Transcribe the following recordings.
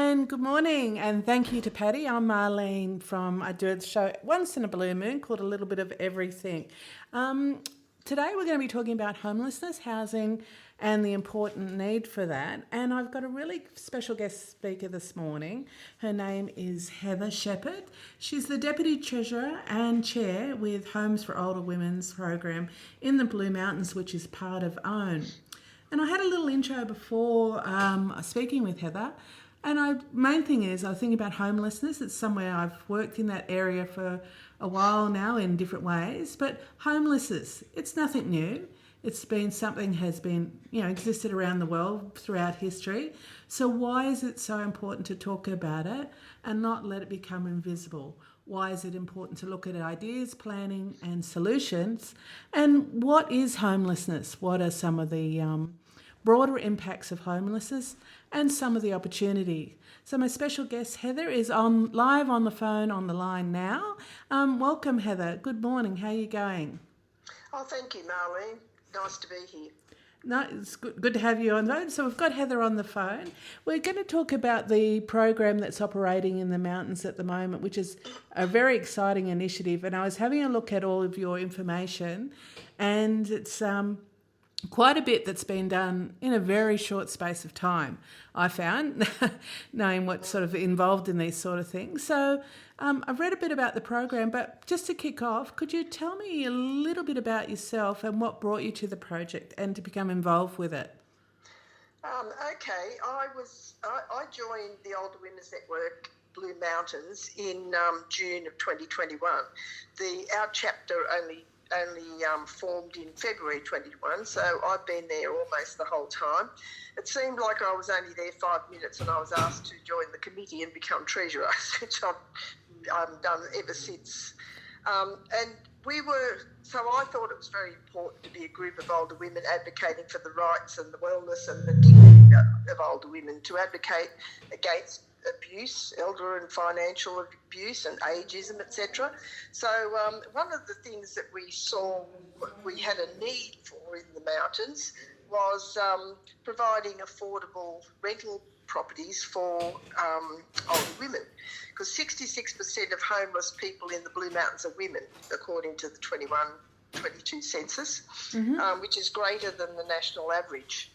and good morning, and thank you to Patty. I'm Marlene I do a show once in a blue moon called A Little Bit of Everything. Today we're going to be talking about homelessness, housing, and the important need for that. And I've got a really special guest speaker this morning. Her name is Heather Shepherd. She's the Deputy Treasurer and Chair with Homes for Older Women's program in the Blue Mountains, which is part of OWN. And I had a little intro before speaking with Heather. And main thing is I was thinking about homelessness. It's somewhere I've worked in that area for a while now in different ways. But homelessness, it's nothing new. It's been something has been, existed around the world throughout history. So why is it so important to talk about it and not let it become invisible? Why is it important to look at ideas, planning and solutions? And what is homelessness? What are some of the broader impacts of homelessness and some of the opportunity? So my special guest Heather is live on the phone on the line now. Welcome Heather. Good morning. How are you going? Oh, thank you, Marlene. Nice to be here. No, it's good to have you on the phone. So we've got Heather on the phone. We're going to talk about the program that's operating in the mountains at the moment, which is a very exciting initiative. And I was having a look at all of your information, and it's quite a bit that's been done in a very short space of time, I found, knowing what's sort of involved in these sort of things. So I've read a bit about the program, but just to kick off, could you tell me a little bit about yourself and what brought you to the project and to become involved with it? Okay, I joined the Older Women's Network Blue Mountains in June of 2021. Our chapter only formed in February 21, so I've been there almost the whole time. It seemed like I was only there 5 minutes and I was asked to join the committee and become treasurer, which I've done ever since. So I thought it was very important to be a group of older women advocating for the rights and the wellness and the dignity of older women, to advocate against abuse, elder and financial abuse and ageism, etc. So one of the things that we saw we had a need for in the mountains was providing affordable rental properties for older women, because 66% of homeless people in the Blue Mountains are women, according to the 21-22 census, which is greater than the national average.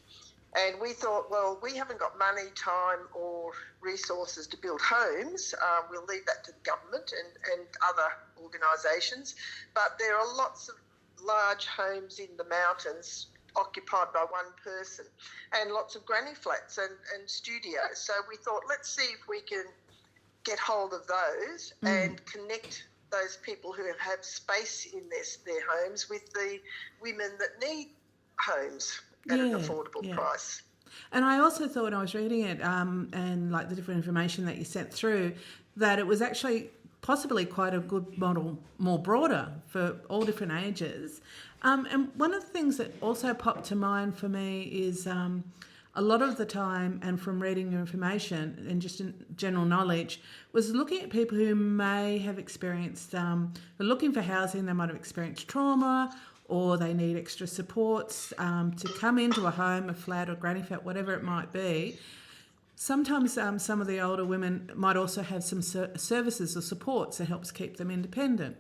And we thought, well, we haven't got money, time or resources to build homes. We'll leave that to the government and other organisations. But there are lots of large homes in the mountains occupied by one person, and lots of granny flats and studios. So we thought, let's see if we can get hold of those and connect those people who have space in their homes with the women that need homes at an affordable price. And I also thought when I was reading it and like the different information that you sent through, that it was actually possibly quite a good model, more broader for all different ages. And one of the things that also popped to mind for me is a lot of the time, and from reading your information and just in general knowledge, was looking at people who may have experienced, they're looking for housing, they might have experienced trauma, or they need extra supports to come into a home, a flat or granny flat, whatever it might be. Sometimes some of the older women might also have some services or supports that helps keep them independent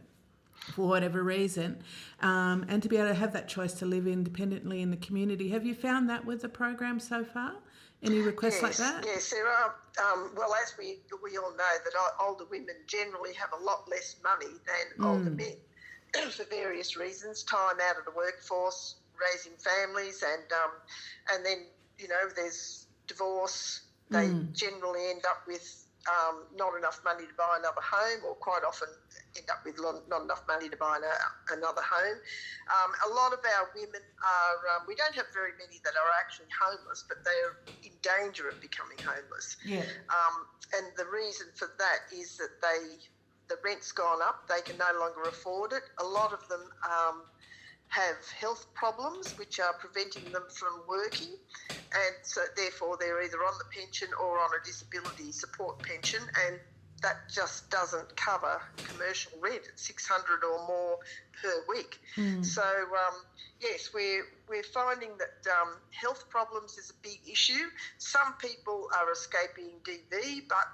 for whatever reason, and to be able to have that choice to live independently in the community. Have you found that with the program so far? Any requests like that? Yes, there are. Well, as we all know, that older women generally have a lot less money than older men, for various reasons, time out of the workforce, raising families, and then, there's divorce. They generally end up with not enough money to buy another home, or quite often end up with not enough money to buy another home. A lot of our women are, we don't have very many that are actually homeless, but they're in danger of becoming homeless. Yeah. And the reason for that is that the rent's gone up, they can no longer afford it. A lot of them have health problems which are preventing them from working, and so therefore they're either on the pension or on a disability support pension, and that just doesn't cover commercial rent at $600 or more per week. So yes, we're finding that health problems is a big issue. Some people are escaping DV, but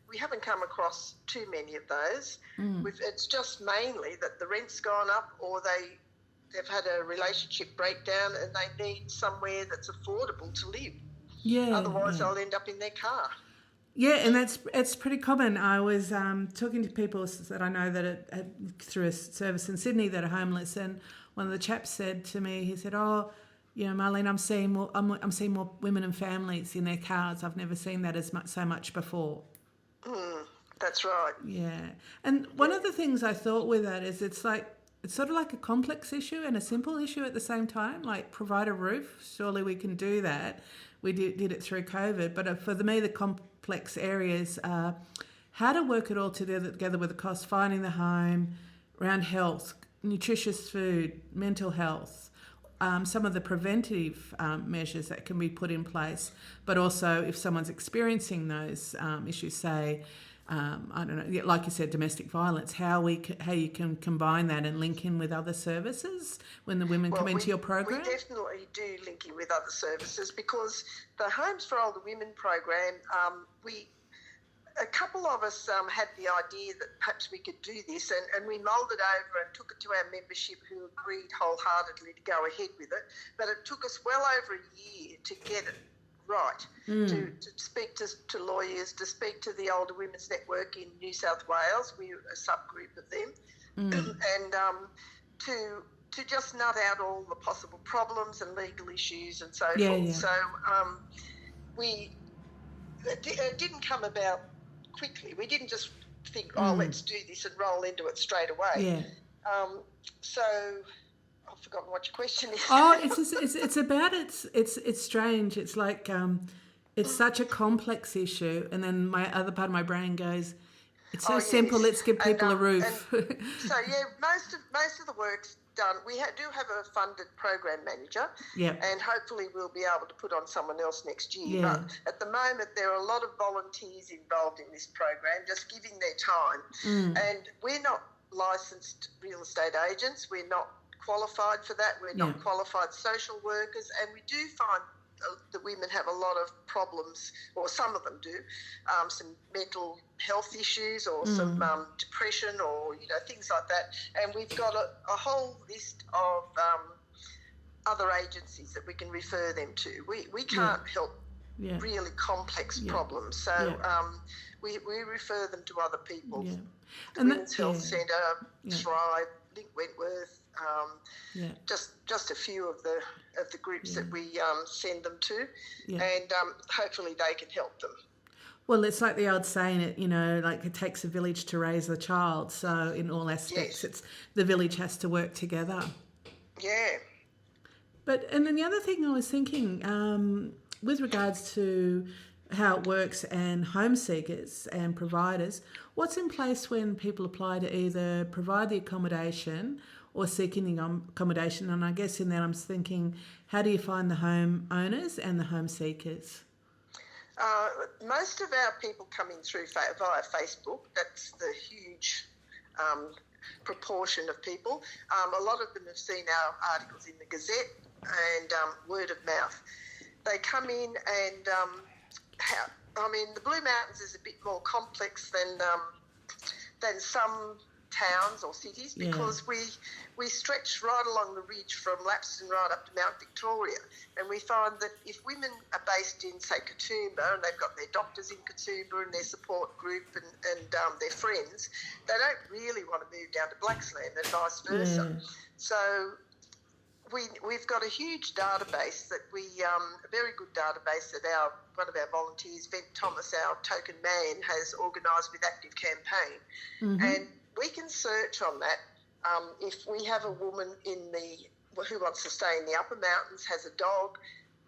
we haven't come across too many of those. It's just mainly that the rent's gone up, or they've had a relationship breakdown and they need somewhere that's affordable to live. Otherwise, they'll end up in their car. Yeah, and it's pretty common. I was talking to people that I know that through a service in Sydney that are homeless, and one of the chaps said to me, he said, "Oh, you know, Marlene, I'm seeing more women and families in their cars. I've never seen that so much before." That's right. Yeah, and one of the things I thought with that is it's sort of like a complex issue and a simple issue at the same time. Like, provide a roof, surely we can do that. We did it through COVID, but for me, the complex areas are how to work it all together with the cost, finding the home, around health, nutritious food, mental health, some of the preventive measures that can be put in place, but also if someone's experiencing those issues, say, I don't know, like you said, domestic violence, how you can combine that and link in with other services when the women come into your program? We definitely do link in with other services, because the Homes for Older Women program, a couple of us had the idea that perhaps we could do this, and we mulled it over and took it to our membership, who agreed wholeheartedly to go ahead with it. But it took us well over a year to get it right, to speak to lawyers, to speak to the Older Women's Network in New South Wales. We're a subgroup of them, and to just nut out all the possible problems and legal issues and so forth. Yeah. So it didn't come about quickly. We didn't just think, let's do this and roll into it straight away. Yeah. So I've forgotten what your question is. It's about it's strange. It's like it's such a complex issue, and then my other part of my brain goes, it's so simple. Let's give people a roof. So yeah, most of the work's done. We do have a funded program manager, and hopefully we'll be able to put on someone else next year. Yeah. But at the moment, there are a lot of volunteers involved in this program, just giving their time. And we're not licensed real estate agents. We're not qualified for that. We're not qualified social workers, and we do find that women have a lot of problems, or some of them do, some mental health issues, or some depression, or things like that. And we've got a whole list of other agencies that we can refer them to. We can't help really complex problems, so we refer them to other people. Yeah. The Women's Health Centre, Thrive, Link Wentworth. Just a few of the groups that we send them to, and hopefully they can help them. Well, it's like the old saying, like it takes a village to raise a child. So in all aspects, it's the village has to work together. Yeah. And then the other thing I was thinking, with regards to how it works and home seekers and providers, what's in place when people apply to either provide the accommodation or seeking the accommodation? And I guess in that I'm thinking, how do you find the home owners and the home seekers? Most of our people come in through via Facebook. That's the huge proportion of people. A lot of them have seen our articles in the Gazette and word of mouth. They come in and, the Blue Mountains is a bit more complex than some towns or cities, because we stretch right along the ridge from Lapsden right up to Mount Victoria, and we find that if women are based in, say, Katoomba, and they've got their doctors in Katoomba and their support group and their friends, they don't really want to move down to Blacksland and vice versa. So we've got a huge database that a very good database that one of our volunteers, Vent Thomas, our token man, has organised with Active Campaign, and we can search on that. If we have a woman who wants to stay in the upper mountains, has a dog,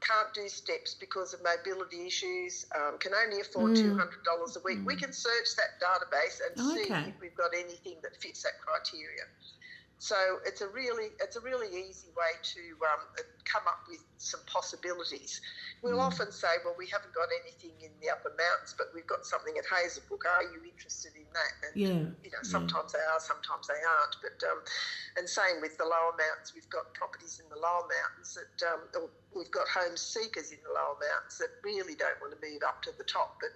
can't do steps because of mobility issues, can only afford $200 a week, we can search that database and see if we've got anything that fits that criteria. So it's a really easy way to come up with some possibilities. We'll often say, well, we haven't got anything in the upper mountains, but we've got something at Hazelbrook. Are you interested in that? And sometimes they are, sometimes they aren't. But and same with the lower mountains. We've got properties in the lower mountains that we've got home seekers in the lower mountains that really don't want to move up to the top, but.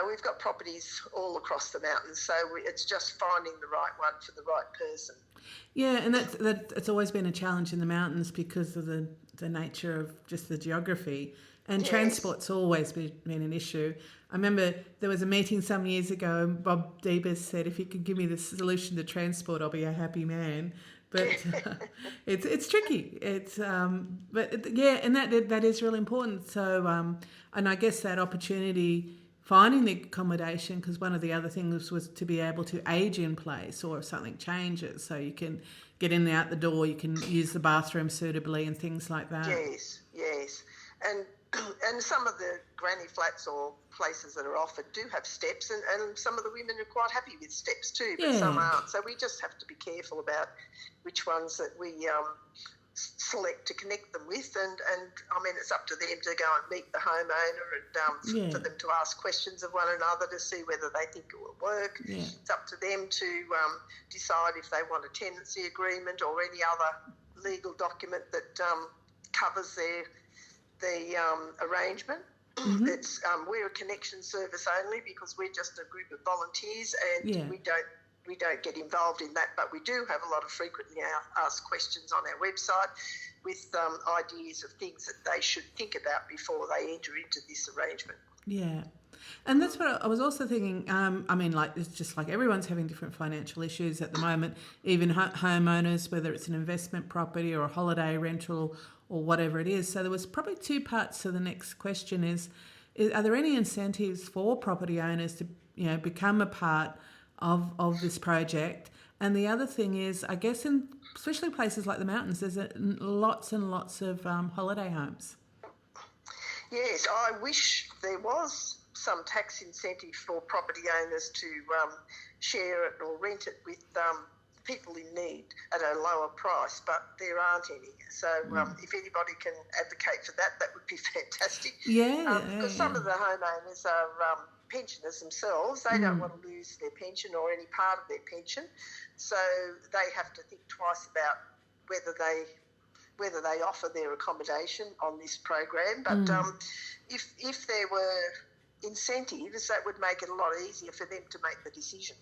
We've got properties all across the mountains, so it's just finding the right one for the right person. Yeah, and it's always been a challenge in the mountains because of the nature of just the geography, and transport's always been an issue. I remember there was a meeting some years ago, and Bob Debus said, if you could give me the solution to transport, I'll be a happy man. But it's tricky. It's and that is really important. So and I guess that opportunity, finding the accommodation, because one of the other things was to be able to age in place, or if something changes, so you can get in and out the door, you can use the bathroom suitably and things like that. Yes. And some of the granny flats or places that are offered do have steps, and some of the women are quite happy with steps too, but some aren't. So we just have to be careful about which ones that we select to connect them with, and I mean, it's up to them to go and meet the homeowner and for them to ask questions of one another to see whether they think it will work. It's up to them to decide if they want a tenancy agreement or any other legal document that covers the arrangement. It's we're a connection service only because we're just a group of volunteers, and we don't get involved in that, but we do have a lot of frequently asked questions on our website with ideas of things that they should think about before they enter into this arrangement. Yeah. And that's what I was also thinking. I mean, like, it's just like everyone's having different financial issues at the moment, even homeowners, whether it's an investment property or a holiday rental or whatever it is. So there was probably two parts to the next question is are there any incentives for property owners to, become a part of this project? And the other thing is, I guess in especially places like the mountains, there's lots and lots of holiday homes. Yes, I wish there was some tax incentive for property owners to share it or rent it with people in need at a lower price, but there aren't any. So if anybody can advocate for that, that would be fantastic. Because some of the homeowners are pensioners themselves. They don't want to lose their pension or any part of their pension, so they have to think twice about whether they offer their accommodation on this program. But if there were incentives, that would make it a lot easier for them to make the decision.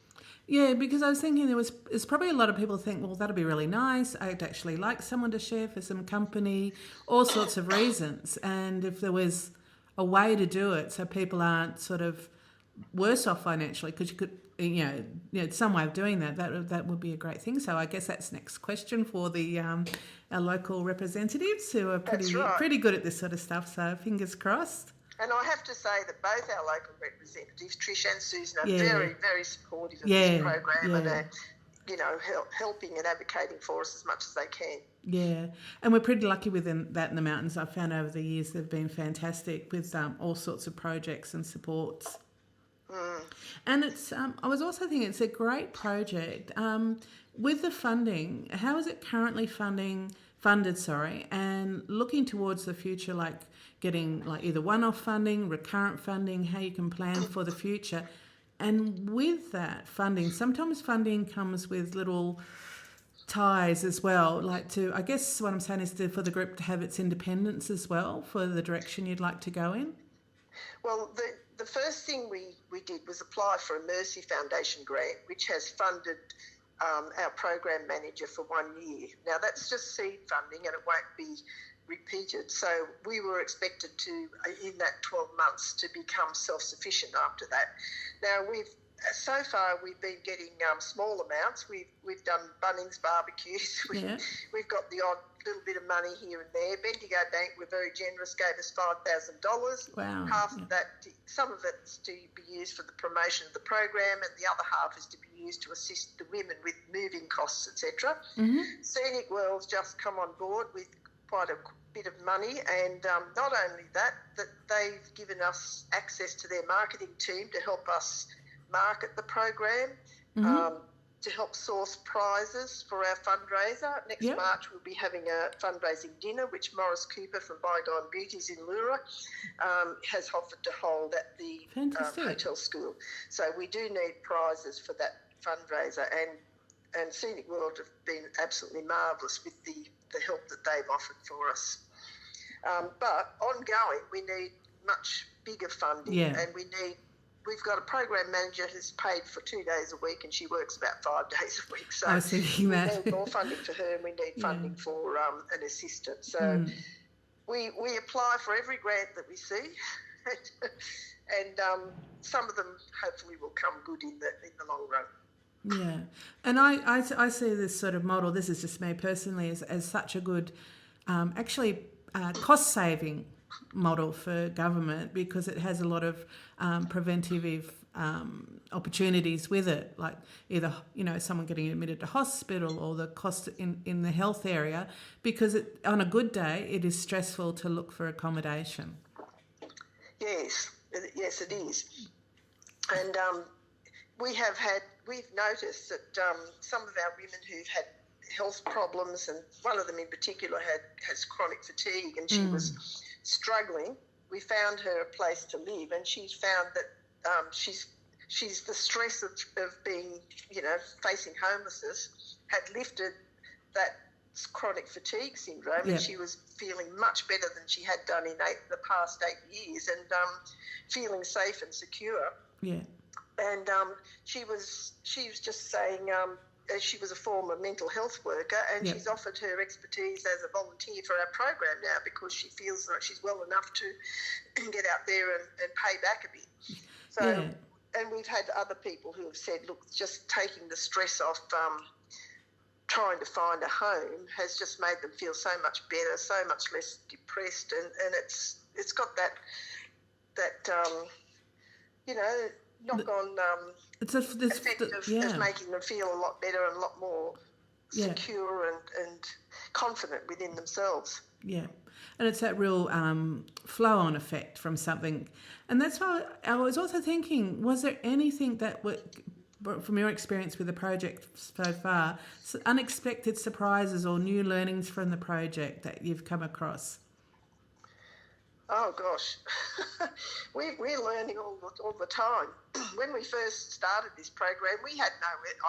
Yeah, because I was thinking there's probably a lot of people think, well, that'd be really nice. I'd actually like someone to share for some company, all sorts of reasons. And if there was a way to do it so people aren't sort of worse off financially, because you could, some way of doing that would be a great thing. So I guess that's next question for the our local representatives who are pretty good at this sort of stuff. So fingers crossed. And I have to say that both our local representatives, Trish and Susan, are very, very supportive of this program and are, helping and advocating for us as much as they can. Yeah, and we're pretty lucky with that in the mountains. I've found over the years they've been fantastic with all sorts of projects and supports. And it's I was also thinking it's a great project. With the funding, how is it currently funded, and looking towards the future, like getting like either one-off funding, recurrent funding, how you can plan for the future. And with that funding, sometimes funding comes with little ties as well, I guess what I'm saying is for the group to have its independence as well for the direction you'd like to go in. Well, the first thing we did was apply for a Mercy Foundation grant, which has funded our program manager for 1 year. Now, that's just seed funding and it won't be repeated. So we were expected to, in that 12 months, to become self-sufficient after that. Now, so far we've been getting small amounts. We've done Bunnings barbecues. We've got the odd little bit of money here and there. Bendigo Bank were very generous, gave us $5,000. Wow. Half of that, some of it's to be used for the promotion of the program, and the other half is to be used to assist the women with moving costs, etc. Scenic World's just come on board with quite a bit of money, and not only that they've given us access to their marketing team to help us market the program. to help source prizes for our fundraiser. Next Yep. March we'll be having a fundraising dinner, which Morris Cooper from Bygone Beauties in Lura has offered to hold at the Fantastic. hotel school. So we do need prizes for that fundraiser, and Scenic World have been absolutely marvellous with the help that they've offered for us. But ongoing, we need much bigger funding, Yeah. and we've got a program manager who's paid for 2 days a week, and she works about 5 days a week. So I was thinking we that. need more funding for her, and we need funding for an assistant. So we apply for every grant that we see, and some of them hopefully will come good in the long run. Yeah, and I see this sort of model, this is just me personally, as such a good, cost-saving model for government, because it has a lot of preventative opportunities with it, like either, someone getting admitted to hospital or the cost in the health area, because on a good day it is stressful to look for accommodation. Yes, it is. And we've noticed that some of our women who've had health problems, and one of them in particular has chronic fatigue, and she was struggling. We found her a place to live, and she's found that she's the stress of being, facing homelessness had lifted that chronic fatigue syndrome, and she was feeling much better than she had done in the past 8 years, and feeling safe and secure. Yeah. And she was just saying, she was a former mental health worker, and she's offered her expertise as a volunteer for our program now, because she feels like she's well enough to get out there and pay back a bit. So, and we've had other people who have said, look, just taking the stress off trying to find a home has just made them feel so much better, so much less depressed, and it's got that knock-on effect of making them feel a lot better and a lot more secure and confident within themselves. Yeah, and it's that real flow-on effect from something. And that's why I was also thinking, was there anything that from your experience with the project so far, unexpected surprises or new learnings from the project that you've come across? Oh gosh, we're learning all the time. When we first started this program, we had no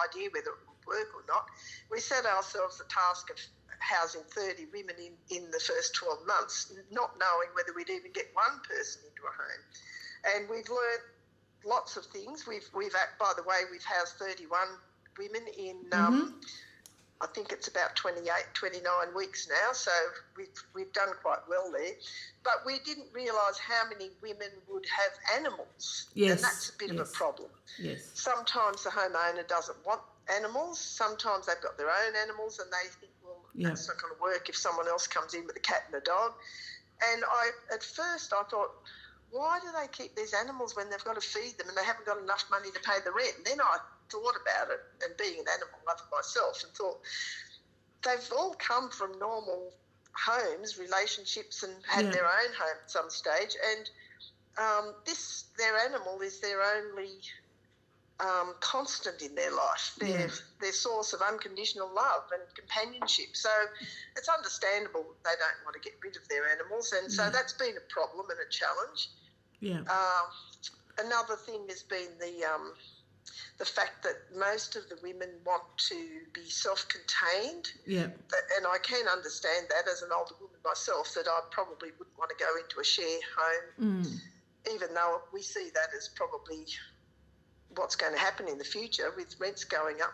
idea whether it would work or not. We set ourselves the task of housing 30 women in the first 12 months, not knowing whether we'd even get one person into a home. And we've learned lots of things. We've by the way, we've housed 31 women in I think it's about 29 weeks now, so we've done quite well there. But we didn't realise how many women would have animals, and that's a bit of a problem. Yes. Sometimes the homeowner doesn't want animals. Sometimes they've got their own animals, and they think, well, that's not going to work if someone else comes in with a cat and a dog. And at first I thought, why do they keep these animals when they've got to feed them and they haven't got enough money to pay the rent? And then I thought about it, and being an animal lover myself, and thought they've all come from normal homes, relationships, and had their own home at some stage, and their animal is their only constant in their life, their source of unconditional love and companionship. So it's understandable they don't want to get rid of their animals, and so that's been a problem and a challenge. Yeah. Another thing has been the fact that most of the women want to be self-contained. Yeah. And I can understand that as an older woman myself, that I probably wouldn't want to go into a share home, even though we see that as probably what's going to happen in the future with rents going up.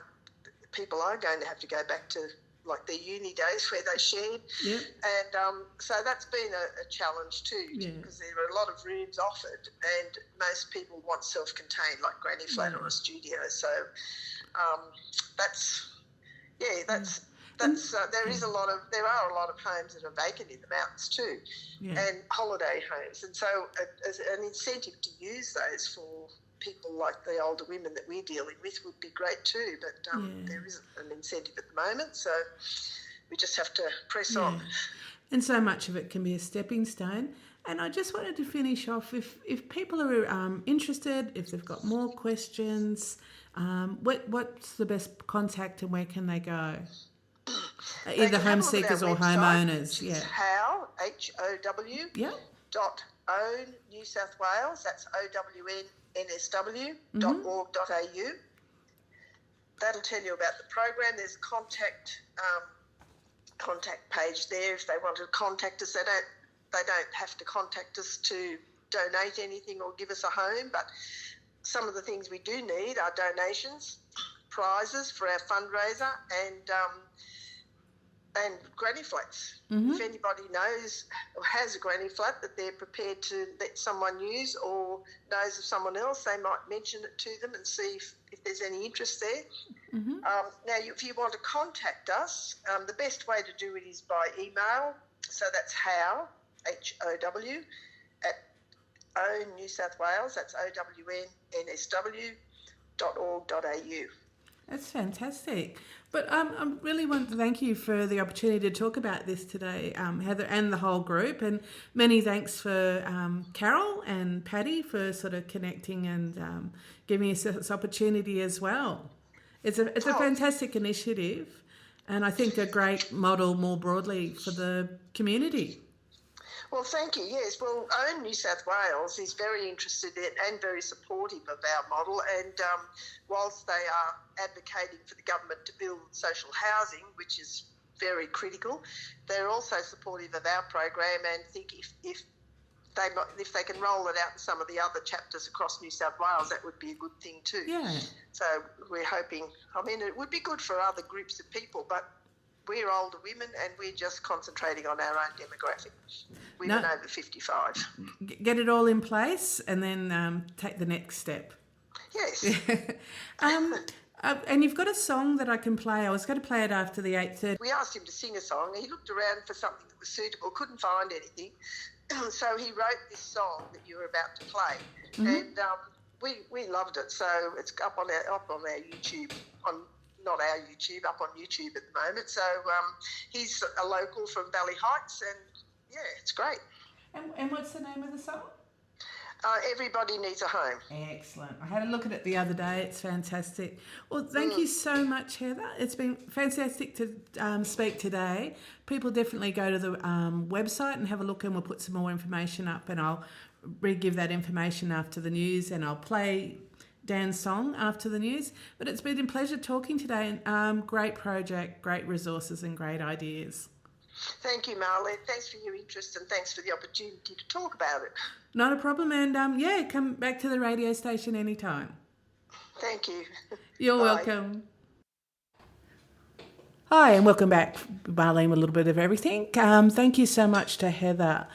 People are going to have to go back to like their uni days where they shared. Yeah. And so that's been a challenge too, because there are a lot of rooms offered and most people want self-contained, like granny flat or a studio. So there are a lot of homes that are vacant in the mountains too, and holiday homes. And so as an incentive to use those for people like the older women that we're dealing with would be great too, but there isn't an incentive at the moment, so we just have to press on. And so much of it can be a stepping stone. And I just wanted to finish off, if people are interested, if they've got more questions, what's the best contact and where can they go? Either home seekers or homeowners. Yeah. How, H-O-W, yep. .own New South Wales, that's OWNNSW.org.au. That'll tell you about the program. There's a contact page there if they want to contact us. They don't have to contact us to donate anything or give us a home, but some of the things we do need are donations, prizes for our fundraiser, and granny flats. Mm-hmm. If anybody knows or has a granny flat that they're prepared to let someone use or knows of someone else, they might mention it to them and see if there's any interest there. Mm-hmm. Now, if you want to contact us, the best way to do it is by email. So that's how, H-O-W, at own New South Wales, that's OWNNSW.org.au. That's fantastic. But I really want to thank you for the opportunity to talk about this today, Heather, and the whole group. And many thanks for Carol and Paddy for sort of connecting and giving us this opportunity as well. It's a fantastic initiative, and I think a great model more broadly for the community. Well, thank you. Yes, well, Own New South Wales is very interested in and very supportive of our model, and whilst they are advocating for the government to build social housing, which is very critical, they're also supportive of our program and think if they can roll it out in some of the other chapters across New South Wales, that would be a good thing too. Yeah. So we're hoping, it would be good for other groups of people, but we're older women and we're just concentrating on our own demographic, women over 55. Get it all in place and then take the next step. Yes. And you've got a song that I can play. I was going to play it after the 8:30. We asked him to sing a song. He looked around for something that was suitable, couldn't find anything. So he wrote this song that you were about to play. Mm-hmm. And we loved it. So it's up on our YouTube, not our YouTube, up on YouTube at the moment. So he's a local from Valley Heights, and yeah, it's great. And what's the name of the song? Everybody Needs a Home. Excellent. I had a look at it the other day. It's fantastic. Well, thank you so much, Heather. It's been fantastic to speak today. People definitely go to the website and have a look, and we'll put some more information up, and I'll re-give that information after the news, and I'll play Dan's song after the news. But it's been a pleasure talking today. Great project, great resources and great ideas. Thank you, Marlene. Thanks for your interest and thanks for the opportunity to talk about it. Not a problem. And come back to the radio station anytime. Thank you. You're welcome. Hi, and welcome back, Marlene, with a little bit of everything. Thank you so much to Heather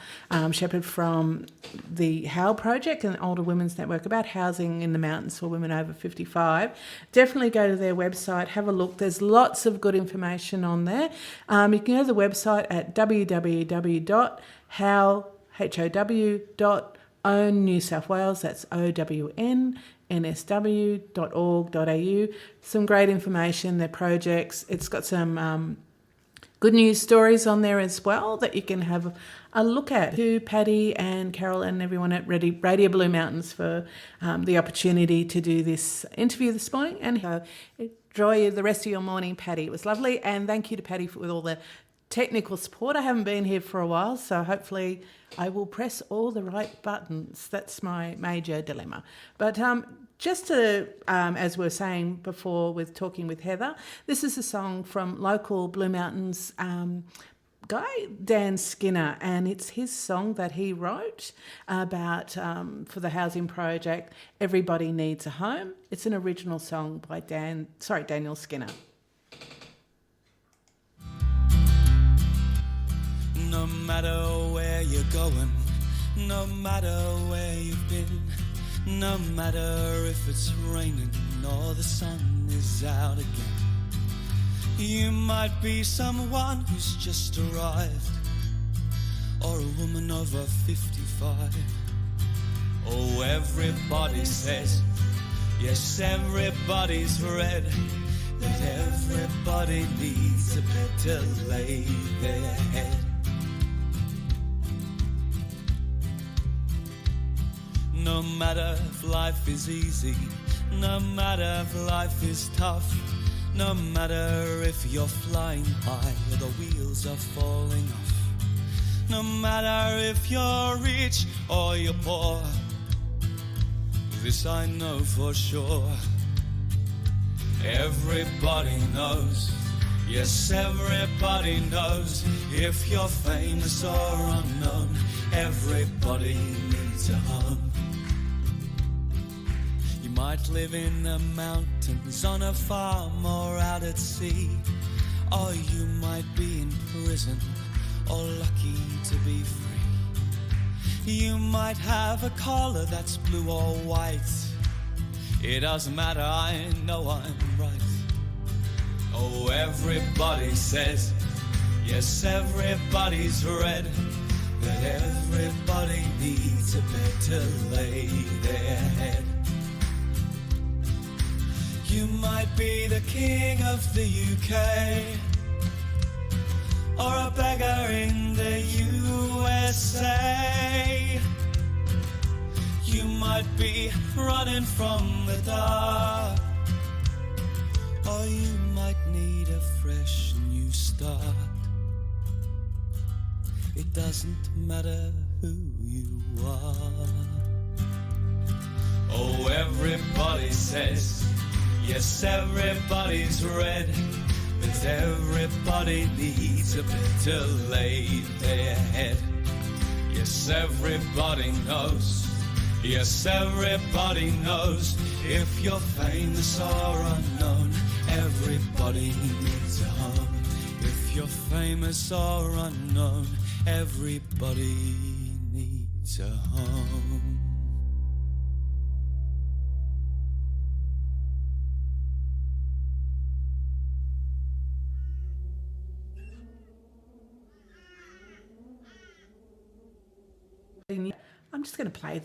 Shepherd from the HOW Project and Older Women's Network about housing in the mountains for women over 55. Definitely go to their website, have a look. There's lots of good information on there. You can go to the website at www.how.own.newsouthwales, that's OWNNSW.org.au. Some great information, their projects. It's got some good news stories on there as well that you can have a look at. To Paddy and Carol and everyone at Radio Blue Mountains for the opportunity to do this interview this morning, and enjoy the rest of your morning, Paddy. It was lovely, and thank you to Paddy with all the technical support. I haven't been here for a while, so hopefully I will press all the right buttons. That's my major dilemma. But just to, as we were saying before with talking with Heather, this is a song from local Blue Mountains guy, Dan Skinner, and it's his song that he wrote about for the housing project, Everybody Needs a Home. It's an original song by Daniel Skinner. No matter where you're going, no matter where you've been, no matter if it's raining or the sun is out again, you might be someone who's just arrived, or a woman over 55. Oh, everybody says, yes, everybody's read that everybody needs a bed to lay their head. No matter if life is easy, no matter if life is tough, no matter if you're flying high or the wheels are falling off, no matter if you're rich or you're poor, this I know for sure. Everybody knows, yes, everybody knows. If you're famous or unknown, everybody needs a home. You might live in the mountains, on a farm or out at sea, or you might be in prison or lucky to be free. You might have a collar that's blue or white. It doesn't matter, I know I'm right. Oh, everybody says, yes, everybody's read, that everybody needs a bed to lay their head. You might be the king of the UK, or a beggar in the USA. You might be running from the dark, or you might need a fresh new start. It doesn't matter who you are. Oh, everybody says, yes, everybody's read, that everybody needs a bed to lay their head. Yes, everybody knows, yes, everybody knows. If you're famous or unknown, everybody needs a home. If you're famous or unknown, everybody needs a home. I'm just going to play